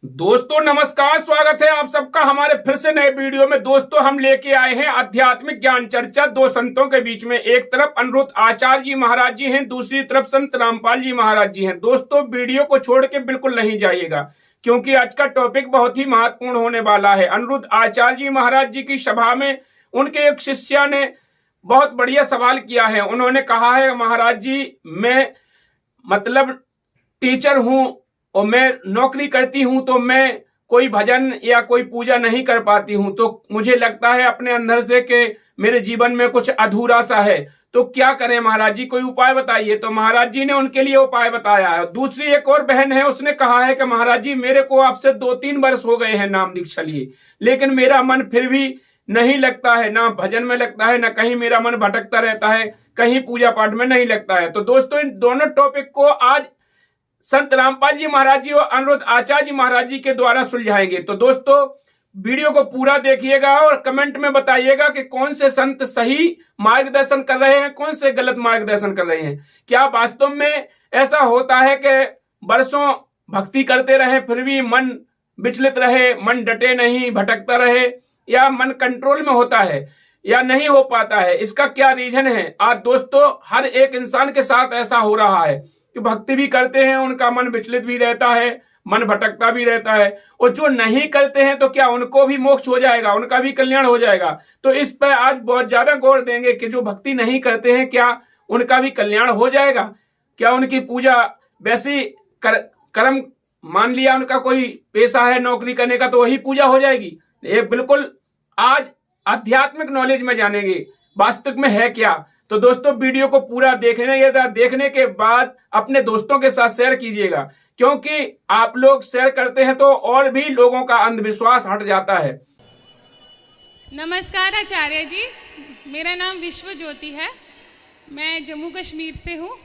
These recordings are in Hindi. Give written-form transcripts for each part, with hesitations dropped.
दोस्तों नमस्कार, स्वागत है आप सबका हमारे फिर से नए वीडियो में। दोस्तों हम लेके आए हैं आध्यात्मिक ज्ञान चर्चा दो संतों के बीच में। एक तरफ अनिरुद्ध आचार्य जी महाराज जी हैं, दूसरी तरफ संत रामपाल जी महाराज जी हैं। दोस्तों वीडियो को छोड़ के बिल्कुल नहीं जाइएगा, क्योंकि आज का टॉपिक बहुत ही महत्वपूर्ण होने वाला है। अनिरुद्ध आचार्य जी महाराज जी की सभा में उनके एक शिष्य ने बहुत बढ़िया सवाल किया है। उन्होंने कहा है, महाराज जी मैं मतलब टीचर हूं और मैं नौकरी करती हूं, तो मैं कोई भजन या कोई पूजा नहीं कर पाती हूं, तो मुझे लगता है अपने अंदर से कि मेरे जीवन में कुछ अधूरा सा है, तो क्या करें महाराज जी, कोई उपाय बताइए। तो महाराज जी ने उनके लिए उपाय बताया है। दूसरी एक और बहन है, उसने कहा है कि महाराज जी मेरे को आपसे 2-3 वर्ष हो गए हैं नाम दीक्षा लिए, लेकिन मेरा मन फिर भी नहीं लगता है, ना भजन में लगता है, ना कहीं मेरा मन भटकता रहता है, कहीं पूजा पाठ में नहीं लगता है। तो दोस्तों इन दोनों टॉपिक को आज संत रामपाल जी महाराज जी और अनिरुद्ध आचार्य जी महाराज जी के द्वारा सुलझाएंगे। तो दोस्तों वीडियो को पूरा देखिएगा और कमेंट में बताइएगा कि कौन से संत सही मार्गदर्शन कर रहे हैं, कौन से गलत मार्गदर्शन कर रहे हैं। क्या वास्तव में ऐसा होता है कि वर्षों भक्ति करते रहे फिर भी मन विचलित रहे, मन डटे नहीं, भटकता रहे, या मन कंट्रोल में होता है या नहीं हो पाता है? इसका क्या रीजन है? आज दोस्तों हर एक इंसान के साथ ऐसा हो रहा है कि भक्ति भी करते हैं, उनका मन विचलित भी रहता है, मन भटकता भी रहता है। और जो नहीं करते हैं तो क्या उनको भी मोक्ष हो जाएगा, उनका भी कल्याण हो जाएगा? तो इस पर आज बहुत ज्यादा गौर देंगे कि जो भक्ति नहीं करते हैं क्या उनका भी कल्याण हो जाएगा? क्या उनकी पूजा वैसी कर्म मान लिया, उनका कोई पेशा है नौकरी करने का, तो वही पूजा हो जाएगी? ये बिल्कुल आज आध्यात्मिक नॉलेज में जानेंगे वास्तविक में है क्या। तो दोस्तों वीडियो को पूरा देखने के बाद अपने दोस्तों के साथ शेयर कीजिएगा, क्योंकि आप लोग शेयर करते हैं तो और भी लोगों का अंधविश्वास हट जाता है। नमस्कार आचार्य जी, मेरा नाम विश्व ज्योति है, मैं जम्मू कश्मीर से हूँ।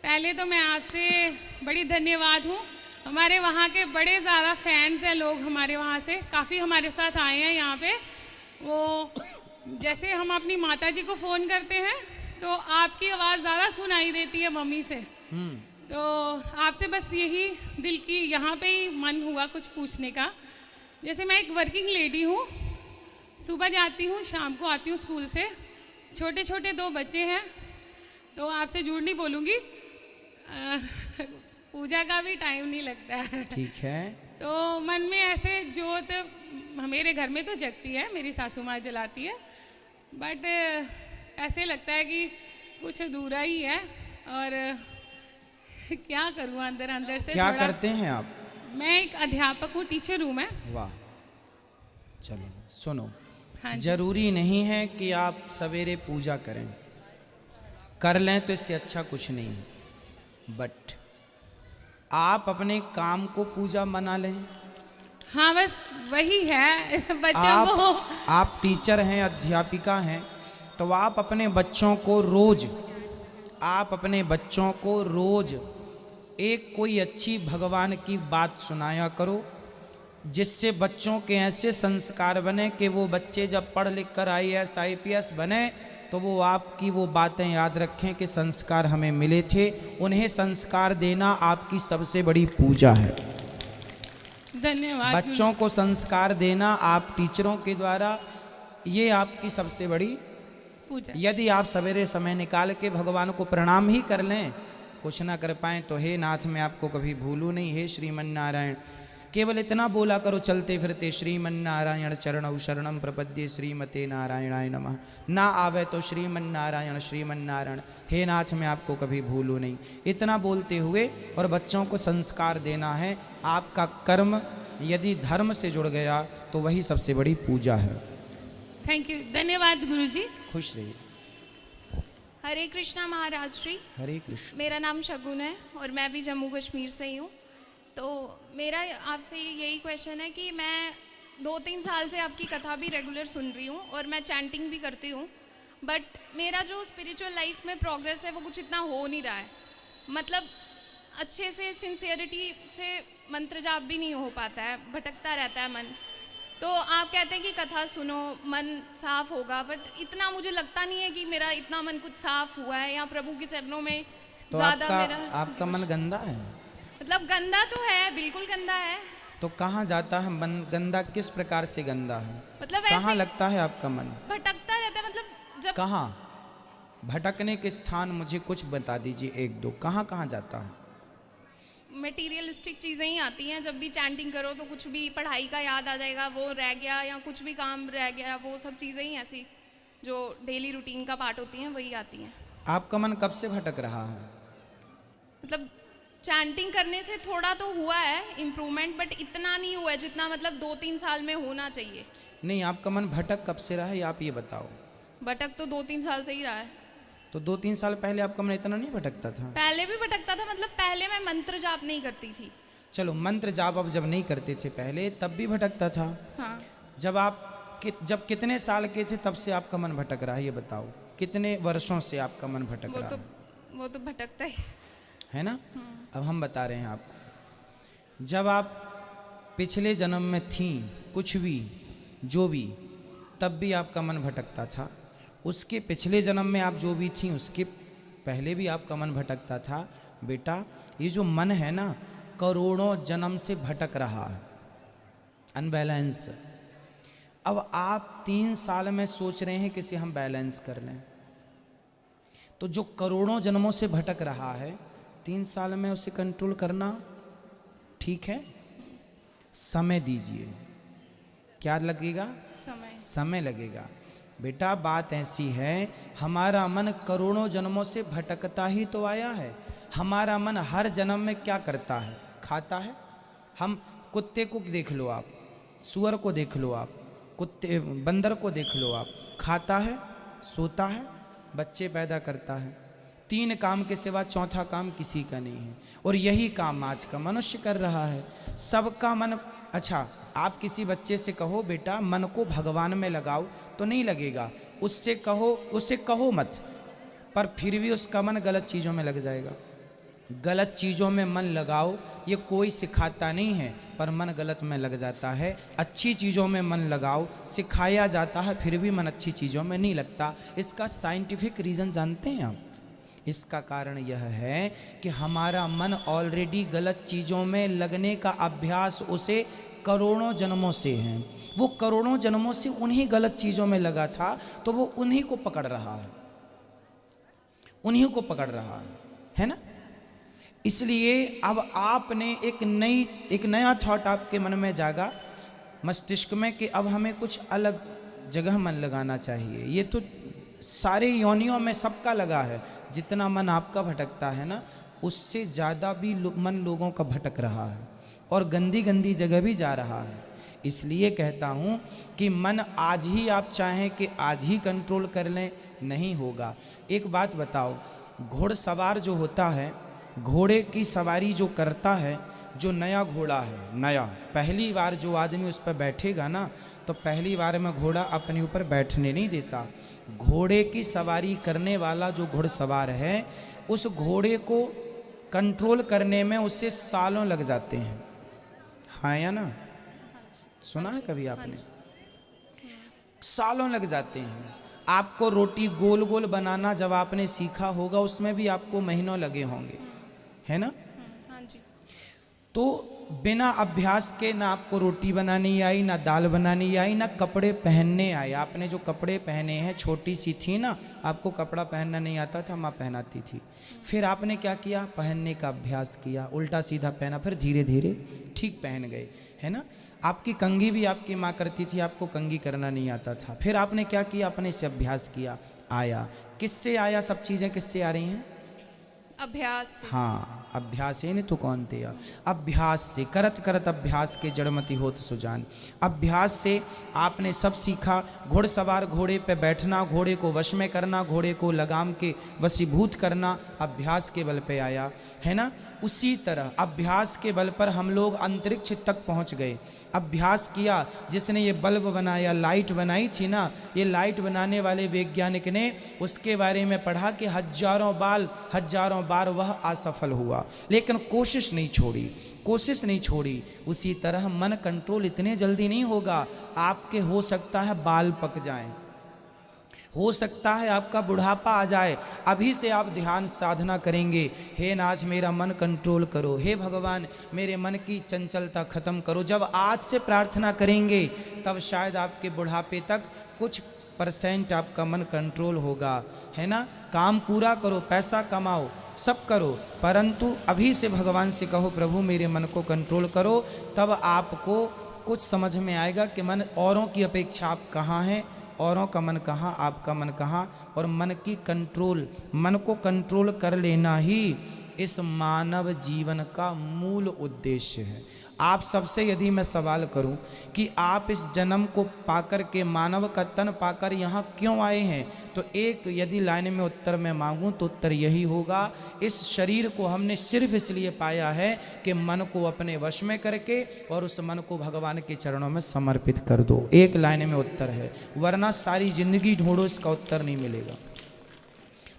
पहले तो मैं आपसे बड़ी धन्यवाद हूँ, हमारे वहाँ के बड़े ज़्यादा फैंस हैं लोग, हमारे वहाँ से काफ़ी हमारे साथ आए हैं यहाँ पे। वो जैसे हम अपनी माता जी को फ़ोन करते हैं तो आपकी आवाज़ ज़्यादा सुनाई देती है मम्मी से। तो आपसे बस यही दिल की यहाँ पे ही मन हुआ कुछ पूछने का। जैसे मैं एक वर्किंग लेडी हूँ, सुबह जाती हूँ, शाम को आती हूँ स्कूल से, छोटे छोटे 2 बच्चे हैं, तो आपसे झूठ नहीं बोलूँगी, पूजा का भी टाइम नहीं लगता है। ठीक है। तो मन में ऐसे जोत मेरे घर में तो जगती है, मेरी सासू माँ जलाती है, बट ऐसे लगता है कि कुछ अधूरा ही है। और क्या करूँ, अंदर अंदर से क्या करते हैं आप? मैं एक अध्यापक हूँ, टीचर हूँ मैं। वाह, चलो सुनो, हाँ, जरूरी नहीं है कि आप सवेरे पूजा करें, कर लें तो इससे अच्छा कुछ नहीं, बट आप अपने काम को पूजा बना लें। हाँ बस वही है बच्चों को। आप टीचर हैं, अध्यापिका हैं, तो आप अपने बच्चों को रोज एक कोई अच्छी भगवान की बात सुनाया करो, जिससे बच्चों के ऐसे संस्कार बने कि वो बच्चे जब पढ़ लिख कर IAS IPS बने तो वो आपकी वो बातें याद रखें कि संस्कार हमें मिले थे। उन्हें संस्कार देना आपकी सबसे बड़ी पूजा है। धन्यवाद। बच्चों को संस्कार देना आप टीचरों के द्वारा, ये आपकी सबसे बड़ी पूजा। यदि आप सवेरे समय निकाल के भगवान को प्रणाम ही कर लें, कुछ ना कर पाएँ तो हे नाथ मैं आपको कभी भूलूँ नहीं, हे श्रीमन नारायण, केवल इतना बोला करो चलते फिरते, श्रीमन नारायण चरणौ शरणम प्रपद्ये श्रीमते नारायणाय नमः। ना आवे तो श्रीमन नारायण, हे नाथ मैं आपको कभी भूलूँ नहीं, इतना बोलते हुए और बच्चों को संस्कार देना है। आपका कर्म यदि धर्म से जुड़ गया तो वही सबसे बड़ी पूजा है। थैंक यू, धन्यवाद गुरुजी। खुश रहिए। हरे कृष्णा महाराज श्री। हरे कृष्ण। मेरा नाम शगुन है और मैं भी जम्मू कश्मीर से ही हूँ। तो मेरा आपसे यही क्वेश्चन है कि मैं 2-3 साल से आपकी कथा भी रेगुलर सुन रही हूँ और मैं चैंटिंग भी करती हूँ, बट मेरा जो स्पिरिचुअल लाइफ में प्रोग्रेस है वो कुछ इतना हो नहीं रहा है। मतलब अच्छे से सिंसियरिटी से मंत्र जाप भी नहीं हो पाता है, भटकता रहता है मन। तो आप कहते हैं कि कथा सुनो मन साफ होगा, बट इतना मुझे लगता नहीं है कि मेरा इतना मन कुछ साफ हुआ है या प्रभु के चरणों में तो ज़्यादा मेरा। आपका मन गंदा है? मतलब गंदा तो है, बिल्कुल गंदा है। तो कहाँ जाता है मन गंदा? किस प्रकार से गंदा है? मतलब कहाँ ऐसे लगता है आपका मन? भटकता रहता है, मतलब जब कहाँ? भटकने के स्थान मुझे कुछ बता दीजिए, एक दो। कहाँ कहाँ जाता है? मटेरियलिस्टिक चीज़ें ही आती हैं। जब भी चैंटिंग करो तो कुछ भी पढ़ाई का याद आ जाएगा, वो रह गया, या कुछ भी काम रह गया, वो सब चीज़ें ही ऐसी जो डेली रूटीन का पार्ट होती हैं वही आती हैं। आपका मन कब से भटक रहा है? मतलब चैंटिंग करने से थोड़ा तो हुआ है इम्प्रूवमेंट, बट इतना नहीं हुआ है जितना मतलब 2-3 साल में होना चाहिए। नहीं, आपका मन भटक कब से रहा है, आप ये बताओ। भटक तो 2-3 साल से ही रहा है। तो 2-3 साल पहले आपका मन इतना नहीं भटकता था? पहले भी भटकता था, मतलब पहले मैं मंत्र जाप नहीं करती थी। चलो, मंत्र जाप अब जब नहीं करते थे पहले, तब भी भटकता था। हाँ, जब कितने साल के थे तब से आपका मन भटक रहा है, ये बताओ। कितने वर्षों से आपका मन भटक रहा है? वो तो भटकता ही है ना? अब हम बता रहे हैं आपको। जब आप पिछले जन्म में थी, कुछ भी जो भी, तब भी आपका मन भटकता था। उसके पिछले जन्म में आप जो भी थी, उसके पहले भी आपका मन भटकता था। बेटा, ये जो मन है ना, करोड़ों जन्म से भटक रहा है, अनबैलेंस। अब आप 3 साल में सोच रहे हैं कि इसे हम बैलेंस कर लें, तो जो करोड़ों जन्मों से भटक रहा है, 3 साल में उसे कंट्रोल करना ठीक है? समय दीजिए। क्या लगेगा? समय लगेगा। बेटा, बात ऐसी है, हमारा मन करोड़ों जन्मों से भटकता ही तो आया है। हमारा मन हर जन्म में क्या करता है? खाता है। हम कुत्ते को देख लो आप, सुअर को देख लो आप, बंदर को देख लो आप, खाता है, सोता है, बच्चे पैदा करता है। 3 काम के सिवा चौथा काम किसी का नहीं है, और यही काम आज का मनुष्य कर रहा है। सबका मन, अच्छा, आप किसी बच्चे से कहो बेटा मन को भगवान में लगाओ, तो नहीं लगेगा। उससे कहो मत, पर फिर भी उसका मन गलत चीज़ों में लग जाएगा। गलत चीज़ों में मन लगाओ, ये कोई सिखाता नहीं है, पर मन गलत में लग जाता है। अच्छी चीज़ों में मन लगाओ, सिखाया जाता है, फिर भी मन अच्छी चीज़ों में नहीं लगता। इसका साइंटिफिक रीज़न जानते हैं आप? इसका कारण यह है कि हमारा मन ऑलरेडी गलत चीज़ों में लगने का अभ्यास उसे करोड़ों जन्मों से है। वो करोड़ों जन्मों से उन्हीं गलत चीज़ों में लगा था, तो वो उन्हीं को पकड़ रहा है, उन्हीं को पकड़ रहा है ना? इसलिए अब आपने एक नया थॉट आपके मन में जागा, मस्तिष्क में, कि अब हमें कुछ अलग जगह मन लगाना चाहिए। ये तो सारे योनियों में सबका लगा है। जितना मन आपका भटकता है ना, उससे ज़्यादा भी मन लोगों का भटक रहा है, और गंदी गंदी जगह भी जा रहा है। इसलिए कहता हूँ कि मन आज ही आप चाहें कि आज ही कंट्रोल कर लें, नहीं होगा। एक बात बताओ, घोड़सवार जो होता है, घोड़े की सवारी जो करता है, जो नया घोड़ा है, नया, पहली बार जो आदमी उस पर बैठेगा ना, तो पहली बार में घोड़ा अपने ऊपर बैठने नहीं देता। घोड़े की सवारी करने वाला जो घुड़सवार है, उस घोड़े को कंट्रोल करने में उसे सालों लग जाते हैं। हाँ या ना? सुना है कभी आपने? सालों लग जाते हैं। आपको रोटी गोल गोल बनाना जब आपने सीखा होगा, उसमें भी आपको महीनों लगे होंगे, है ना? हाँ जी। तो बिना अभ्यास के ना आपको रोटी बनानी आई, ना दाल बनानी आई, ना कपड़े पहनने आए। आपने जो कपड़े पहने हैं, छोटी सी थी ना, आपको कपड़ा पहनना नहीं आता था, माँ पहनाती थी। फिर आपने क्या किया? पहनने का अभ्यास किया, उल्टा सीधा पहना, फिर धीरे धीरे ठीक पहन गए, है ना? आपकी कंघी भी आपकी माँ करती थी, आपको कंघी करना नहीं आता था। फिर आपने क्या किया? अपने से अभ्यास किया, आया। किससे आया? सब चीज़ें किससे आ रही हैं? अभ्यास से। हाँ, अभ्यास है नहीं तो कौन थे? अभ्यास से, करत करत अभ्यास के जड़मति होत सुजान। अभ्यास से आपने सब सीखा। घुड़सवार घोड़े पे बैठना, घोड़े को वश में करना, घोड़े को लगाम के वशीभूत करना, अभ्यास के बल पे आया, है ना? उसी तरह अभ्यास के बल पर हम लोग अंतरिक्ष तक पहुंच गए। अभ्यास किया। जिसने ये बल्ब बनाया, लाइट बनाई थी ना, ये लाइट बनाने वाले वैज्ञानिक ने उसके बारे में पढ़ा कि हजारों बार वह असफल हुआ, लेकिन कोशिश नहीं छोड़ी। उसी तरह मन कंट्रोल इतने जल्दी नहीं होगा। आपके हो सकता है बाल पक जाएं, हो सकता है आपका बुढ़ापा आ जाए, अभी से आप ध्यान साधना करेंगे, हे नाथ मेरा मन कंट्रोल करो, हे भगवान मेरे मन की चंचलता खत्म करो। जब आज से प्रार्थना करेंगे तब शायद आपके बुढ़ापे तक कुछ % आपका मन कंट्रोल होगा, है ना। काम पूरा करो, पैसा कमाओ, सब करो, परंतु अभी से भगवान से कहो प्रभु मेरे मन को कंट्रोल करो, तब आपको कुछ समझ में आएगा कि मन औरों की अपेक्षा आप कहाँ हैं, औरों का मन कहाँ, आपका मन कहाँ। और मन की कंट्रोल, मन को कंट्रोल कर लेना ही इस मानव जीवन का मूल उद्देश्य है। आप सबसे यदि मैं सवाल करूं कि आप इस जन्म को पाकर के, मानव का तन पाकर यहाँ क्यों आए हैं, तो एक यदि लाइन में उत्तर मैं मांगूं तो उत्तर यही होगा, इस शरीर को हमने सिर्फ इसलिए पाया है कि मन को अपने वश में करके और उस मन को भगवान के चरणों में समर्पित कर दो। एक लाइन में उत्तर है, वरना सारी जिंदगी ढूंढो इसका उत्तर नहीं मिलेगा।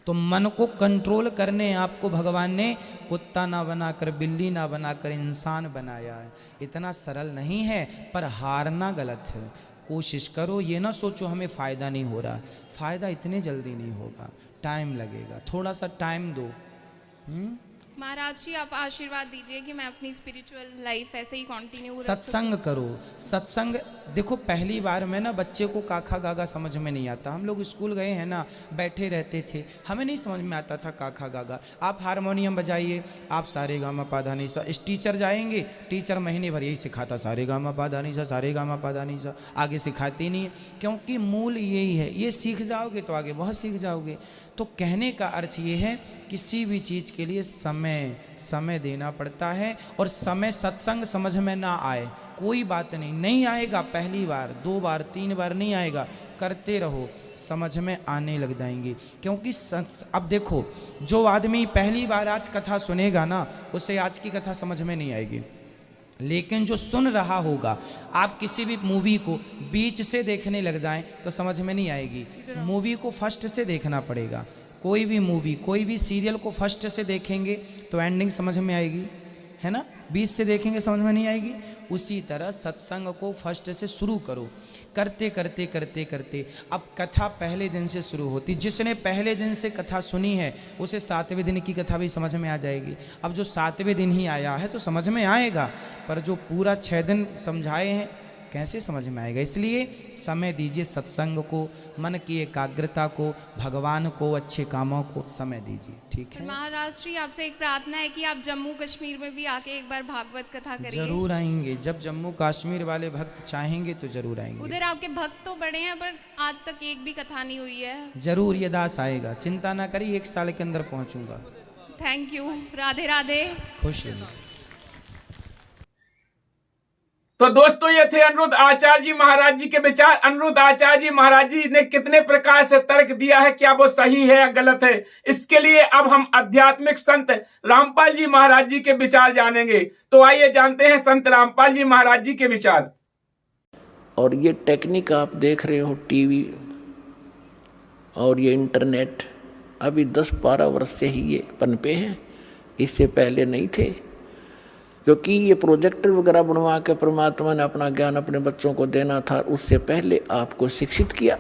तो मन को कंट्रोल करने आपको भगवान ने कुत्ता ना बनाकर, बिल्ली ना बनाकर इंसान बनाया है। इतना सरल नहीं है, पर हारना गलत है। कोशिश करो, ये ना सोचो हमें फ़ायदा नहीं हो रहा, फ़ायदा इतने जल्दी नहीं होगा, टाइम लगेगा, थोड़ा सा टाइम दो। महाराज जी आप आशीर्वाद दीजिए कि मैं अपनी स्पिरिचुअल लाइफ ऐसे ही कंटिन्यू सत्संग करो। सत्संग देखो, पहली बार में ना बच्चे को काखा गागा समझ में नहीं आता। हम लोग स्कूल गए हैं ना, बैठे रहते थे, हमें नहीं समझ में आता था काखा गागा। आप हारमोनियम बजाइए, आप सारे गामा पाधा नी सा, इस टीचर जाएंगे, टीचर महीने भर यही सिखाता, सारे गामा पाधा नी सा, सारे गामा पाधा नी सा, आगे सिखाती नहीं है, क्योंकि मूल यही है। ये सीख जाओगे तो आगे बहुत सीख जाओगे। तो कहने का अर्थ ये है, किसी भी चीज़ के लिए समय देना पड़ता है। और समय, सत्संग समझ में ना आए कोई बात नहीं आएगा, पहली बार, 2 बार, 3 बार नहीं आएगा, करते रहो, समझ में आने लग जाएंगे। क्योंकि अब देखो, जो आदमी पहली बार आज कथा सुनेगा ना, उसे आज की कथा समझ में नहीं आएगी। लेकिन जो सुन रहा होगा, आप किसी भी मूवी को बीच से देखने लग जाएं तो समझ में नहीं आएगी। मूवी को फर्स्ट से देखना पड़ेगा। कोई भी मूवी, कोई भी सीरियल को फर्स्ट से देखेंगे तो एंडिंग समझ में आएगी, है ना। बीच से देखेंगे समझ में नहीं आएगी। उसी तरह सत्संग को फर्स्ट से शुरू करो, करते करते करते करते अब कथा पहले दिन से शुरू होती। जिसने पहले दिन से कथा सुनी है उसे 7वें दिन की कथा भी समझ में आ जाएगी। अब जो 7वें दिन ही आया है तो समझ में आएगा, पर जो पूरा 6 दिन समझाए हैं कैसे समझ में आएगा। इसलिए समय दीजिए सत्संग को, मन की एकाग्रता को, भगवान को, अच्छे कामों को समय दीजिए, ठीक है। महाराज जी आपसे एक प्रार्थना है कि आप जम्मू कश्मीर में भी आके एक बार भागवत कथा करिए। जरूर आएंगे, जब जम्मू कश्मीर वाले भक्त चाहेंगे तो जरूर आएंगे। उधर आपके भक्त तो बड़े हैं, पर आज तक एक भी कथा नहीं हुई है। जरूर ये दास आएगा, चिंता ना करिए, 1 साल के अंदर पहुंचूंगा। थैंक यू, राधे राधे, खुश रहिए। तो दोस्तों, ये थे अनिरुद्ध आचार्य जी महाराज जी के विचार। अनिरुद्ध आचार्य जी महाराज जी ने कितने प्रकार से तर्क दिया है, क्या वो सही है या गलत है, इसके लिए अब हम आध्यात्मिक संत रामपाल जी महाराज जी के विचार जानेंगे। तो आइए जानते हैं संत रामपाल जी महाराज जी के विचार। और ये टेक्निक आप देख रहे हो, टीवी और ये इंटरनेट, अभी 10-12 वर्ष से ही ये पनपे हैं, इससे पहले नहीं थे। क्योंकि ये प्रोजेक्टर वगैरह बनवा के परमात्मा ने अपना ज्ञान अपने बच्चों को देना था, उससे पहले आपको शिक्षित किया।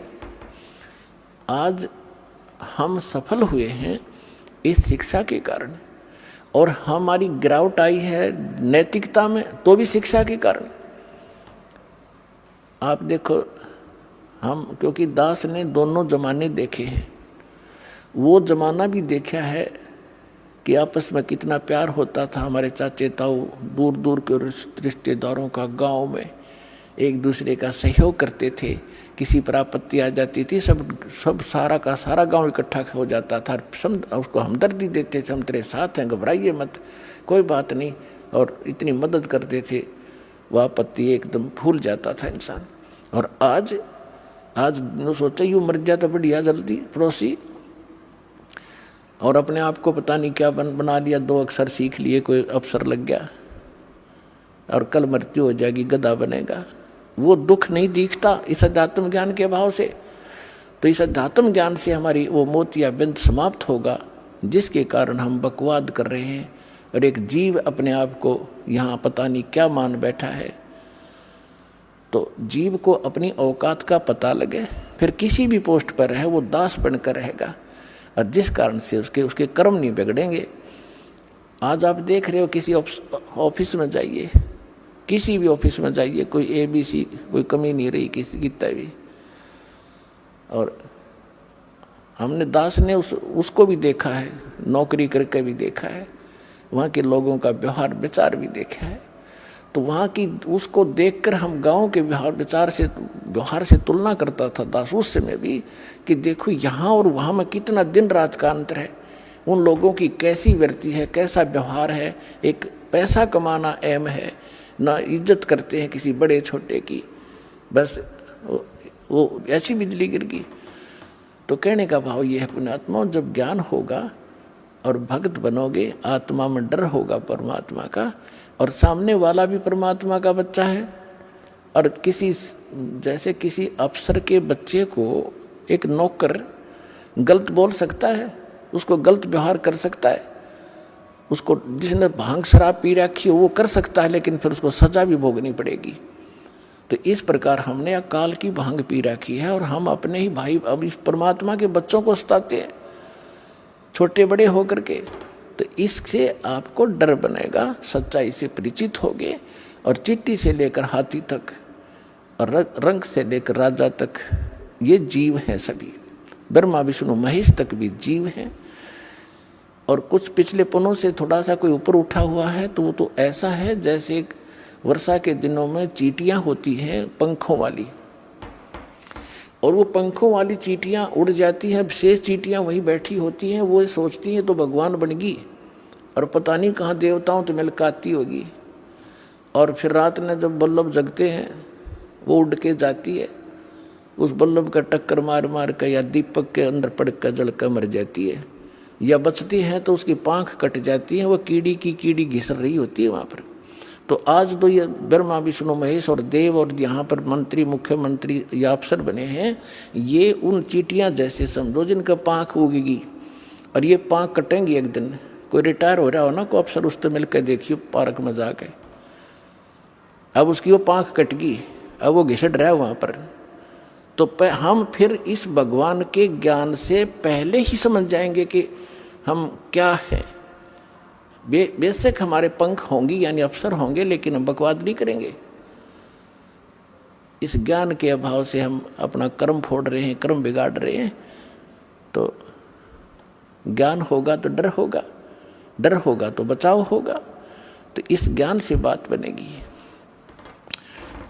आज हम सफल हुए हैं इस शिक्षा के कारण, और हमारी गिरावट आई है नैतिकता में तो भी शिक्षा के कारण। आप देखो, हम क्योंकि दास ने दोनों जमाने देखे हैं, वो जमाना भी देखा है कि आपस में कितना प्यार होता था। हमारे चाचे ताऊ दूर दूर के रिश्तेदारों का गांव में एक दूसरे का सहयोग करते थे। किसी पर आपत्ति आ जाती थी, सब सारा का सारा गांव इकट्ठा हो जाता था, सब उसको हमदर्दी देते थे, हम तेरे साथ हैं, घबराइए मत, कोई बात नहीं, और इतनी मदद करते थे, वह आपत्ति एकदम भूल जाता था इंसान। और आज सोचा यूँ मर जाता बढ़िया जल्दी पड़ोसी, और अपने आप को पता नहीं क्या बना लिया, 2 अक्षर सीख लिए, कोई अफसर लग गया, और कल मृत्यु हो जाएगी, गधा बनेगा। वो दुख नहीं दिखता इस अध्यात्म ज्ञान के अभाव से। तो इस अध्यात्म ज्ञान से हमारी वो मोतिया बिंद समाप्त होगा, जिसके कारण हम बकवाद कर रहे हैं, और एक जीव अपने आप को यहाँ पता नहीं क्या मान बैठा है। तो जीव को अपनी औकात का पता लगे, फिर किसी भी पोस्ट पर रहे वो दास बनकर रहेगा, और जिस कारण से उसके कर्म नहीं बिगड़ेंगे। आज आप देख रहे हो किसी ऑफिस में जाइए, किसी भी ऑफिस में जाइए, कोई ABC कोई कमी नहीं रही किसी की भी। और हमने दास ने उसको भी देखा है, नौकरी करके भी देखा है, वहाँ के लोगों का व्यवहार विचार भी देखा है। तो वहाँ की उसको देखकर हम गांव के व्यवहार से तुलना करता था दास उस समय भी, कि देखो यहाँ और वहाँ में कितना दिन रात का अंतर है, उन लोगों की कैसी वृत्ति है, कैसा व्यवहार है। एक पैसा कमाना एम है, ना इज्जत करते हैं किसी बड़े छोटे की, बस वो ऐसी बिजली गिर गई। तो कहने का भाव ये है पुण्यात्मा, जब ज्ञान होगा और भक्त बनोगे, आत्मा में डर होगा परमात्मा का, और सामने वाला भी परमात्मा का बच्चा है। और जैसे किसी अफसर के बच्चे को एक नौकर गलत बोल सकता है, उसको गलत व्यवहार कर सकता है, उसको जिसने भांग शराब पी रखी हो वो कर सकता है, लेकिन फिर उसको सजा भी भोगनी पड़ेगी। तो इस प्रकार हमने अकाल की भांग पी रखी है, और हम अपने ही भाई अब इस परमात्मा के बच्चों को सताते हैं छोटे बड़े होकर के। तो इससे आपको डर बनेगा, सच्चाई से परिचित होगे, और चींटी से लेकर हाथी तक और रंग से लेकर राजा तक ये जीव हैं सभी, ब्रह्मा विष्णु महेश तक भी जीव हैं। और कुछ पिछले पनों से थोड़ा सा कोई ऊपर उठा हुआ है तो वो तो ऐसा है जैसे वर्षा के दिनों में चींटियां होती हैं पंखों वाली, और वो पंखों वाली चींटियां उड़ जाती हैं, शेष चींटियां वहीं बैठी होती हैं, वो सोचती हैं तो भगवान बन गई, और पता नहीं कहाँ देवताओं तो मिलकाती होगी। और फिर रात में जब बल्लभ जगते हैं वो उड़ के जाती है, उस बल्लभ का टक्कर मार मार कर या दीपक के अंदर पड़ कर जल कर मर जाती है, या बचती है तो उसकी पाँख कट जाती है, वो कीड़ी की कीड़ी घिसर रही होती है वहाँ पर। तो आज तो ये ब्रह्मा विष्णु महेश और देव और यहाँ पर मंत्री मुख्यमंत्री या अफसर बने हैं, ये उन चींटियाँ जैसे समझो जिनका पाँख उगेगी, और ये पाँख कटेंगी एक दिन। कोई रिटायर हो रहा हो ना, कोई अफसर उससे मिलकर देखियो पार्क में जाके, अब उसकी वो पाँख कट गई, अब वो घिसट रहा है वहाँ पर। तो हम फिर इस भगवान के ज्ञान से पहले ही समझ जाएंगे कि हम क्या हैं। बेशक हमारे पंख होंगे यानी अफसर होंगे, लेकिन हम बकवाद नहीं करेंगे। इस ज्ञान के अभाव से हम अपना कर्म फोड़ रहे हैं, कर्म बिगाड़ रहे हैं। तो ज्ञान होगा तो डर होगा, डर होगा तो बचाव होगा। तो इस ज्ञान से बात बनेगी।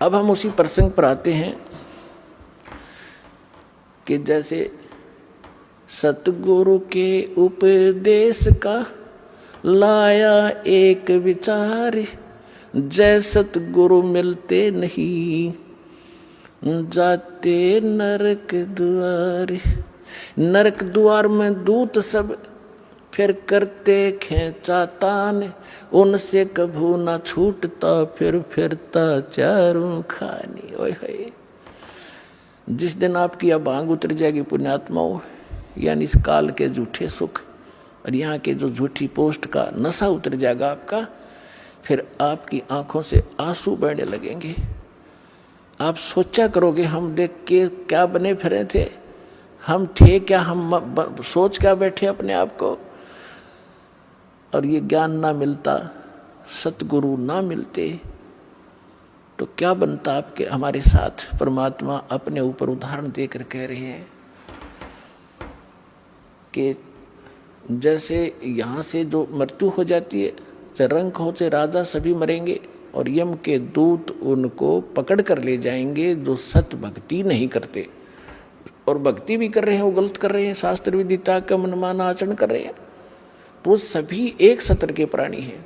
अब हम उसी प्रसंग पर आते हैं कि जैसे सतगुरु के उपदेश का लाया एक विचार, जय सतगुरु मिलते नहीं जाते नरक द्वार। नरक द्वार में दूत सब फिर करते खेचातान, उनसे कभू ना छूटता फिर फिरता चारों खानी। ओए होए, जिस दिन आपकी अब भांग उतर जाएगी पुण्यात्माओं, यानी इस काल के झूठे सुख और यहाँ के जो झूठी पोस्ट का नशा उतर जाएगा आपका, फिर आपकी आंखों से आंसू बहने लगेंगे। आप सोचा करोगे हम देख के क्या बने फिरे थे, हम थे क्या, हम सोच क्या बैठे अपने आप को। और ये ज्ञान ना मिलता, सतगुरु ना मिलते तो क्या बनता आपके हमारे साथ। परमात्मा अपने ऊपर उदाहरण देकर कह रहे हैं कि जैसे यहाँ से जो मृत्यु हो जाती है, चाहे रंक हो चाहे राजा, सभी मरेंगे, और यम के दूत उनको पकड़ कर ले जाएंगे जो सत भक्ति नहीं करते। और भक्ति भी कर रहे हैं वो गलत कर रहे हैं, शास्त्र विदिता का मनमाना आचरण कर रहे हैं, तो सभी एक सत्र के प्राणी हैं।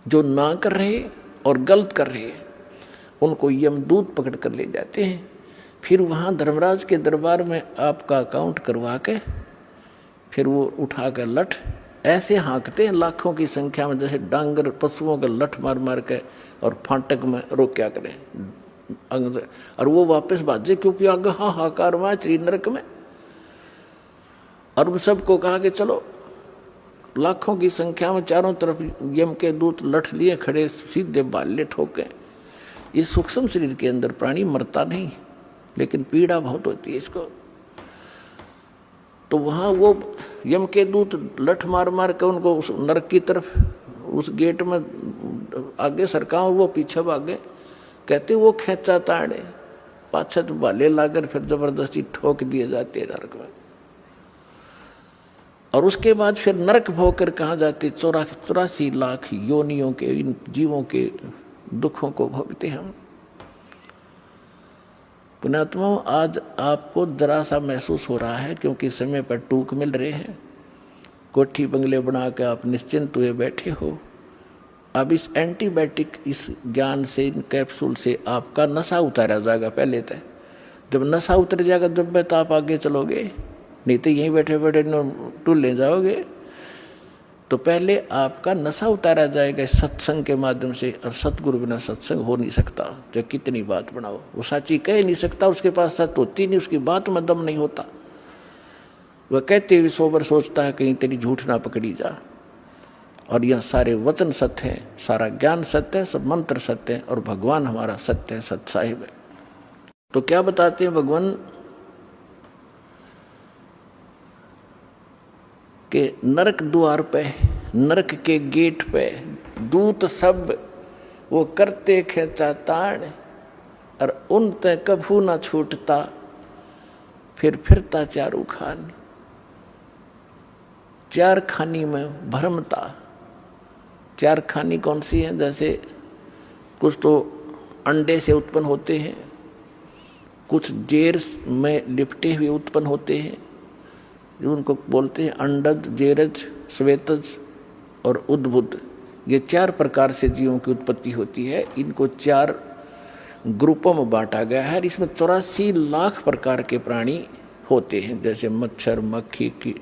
जो ना कर रहे और गलत कर रहे हैं उनको यमदूत पकड़ कर ले जाते हैं। फिर वहाँ धर्मराज के दरबार में आपका अकाउंट करवा के फिर वो उठा कर लठ ऐसे हाँकते हैं लाखों की संख्या में, जैसे डांगर पशुओं का लठ मार मार के, और फाटक में रोक क्या करें और वो वापस भाजे, क्योंकि आगे हाहाकार हुआ त्रि नरक में। और सबको कहा कि चलो, लाखों की संख्या में चारों तरफ यम के दूत लठ लिए खड़े, सीधे बाले ठोके। इस सूक्ष्म शरीर के अंदर प्राणी मरता नहीं, लेकिन पीड़ा बहुत होती है इसको। तो वहाँ वो यम के दूत लठ मार मार के उनको उस नरक की तरफ उस गेट में आगे सरका और वो पीछे भागे। कहते वो खेचा ताड़े पाछे तो भाले लाकर फिर जबरदस्ती ठोक दिए जाते नरक में। और उसके बाद फिर नरक भोकर कहाँ जाते 84 लाख योनियों के इन जीवों के दुखों को भोगते हम। पुण्यात्माओं, आज आपको जरा सा महसूस हो रहा है क्योंकि समय पर टूक मिल रहे हैं। कोठी बंगले बना के आप निश्चिंत हुए बैठे हो। अब इस एंटीबायोटिक इस ज्ञान से इन कैप्सूल से आपका नशा उतारा जाएगा। पहले तो जब नशा उतर जाएगा जब तो आप आगे चलोगे, नहीं तो यहीं बैठे बैठे टूल ले जाओगे। तो पहले आपका नशा उतारा जाएगा सत्संग के माध्यम से। और सतगुरु बिना सत्संग हो नहीं सकता। जो कितनी बात बनाओ, वो साची कह नहीं सकता, उसके पास सत्य होती नहीं, उसकी बात में दम नहीं होता। वह कहते हुए सोबर सोचता है कहीं तेरी झूठ ना पकड़ी जा। और यह सारे वचन सत्य हैं, सारा ज्ञान सत्य है, सब मंत्र सत्य है और भगवान हमारा सत्य है, सत्य साहिब है। तो क्या बताते हैं भगवान के नरक द्वार पे, नरक के गेट पे दूत सब वो करते खेचा ताड़ और उन ते कभू ना छूटता, फिर फिरता चारू खानी। चार खानी में भरमता। चार खानी कौन सी है? जैसे कुछ तो अंडे से उत्पन्न होते हैं, कुछ जेर में लिपटे हुए उत्पन्न होते हैं, जो उनको बोलते हैं अंडज, जेरज, श्वेतज और उद्भुत। ये 4 प्रकार से जीवों की उत्पत्ति होती है। इनको 4 ग्रुपों में बांटा गया है। इसमें 84 लाख प्रकार के प्राणी होते हैं, जैसे मच्छर, मक्खी की,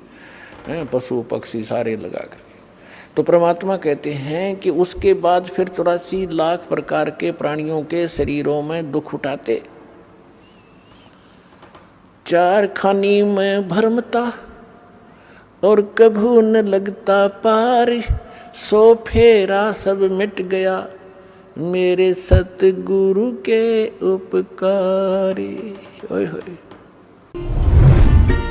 पशु पक्षी सारे लगा कर। तो परमात्मा कहते हैं कि उसके बाद फिर 84 लाख प्रकार के प्राणियों के शरीरों में दुख उठाते। 4 खानी में भरमता और कभू न लगता पार, सो फेरा सब मिट गया मेरे सतगुरु के उपकारी। ओए होए।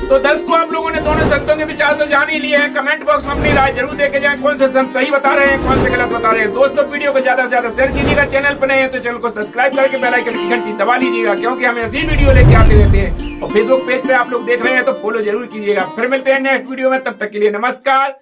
तो दर्शकों, आप लोगों ने दोनों संतों के विचार तो जान ही लिए हैं। कमेंट बॉक्स में अपनी राय जरूर देके जाएं, कौन से संत सही बता रहे हैं, कौन से गलत बता रहे हैं। दोस्तों, वीडियो को ज्यादा से ज्यादा शेयर कीजिएगा। चैनल पर नए हैं तो चैनल को सब्सक्राइब करके बेल आइकन की घंटी दबा लीजिएगा, क्योंकि हम ऐसी वीडियो लेके आते रहते हैं। और फेसबुक पेज पे आप लोग देख रहे हैं तो फॉलो जरूर कीजिएगा। फिर मिलते हैं नेक्स्ट वीडियो में, तब तक के लिए नमस्कार।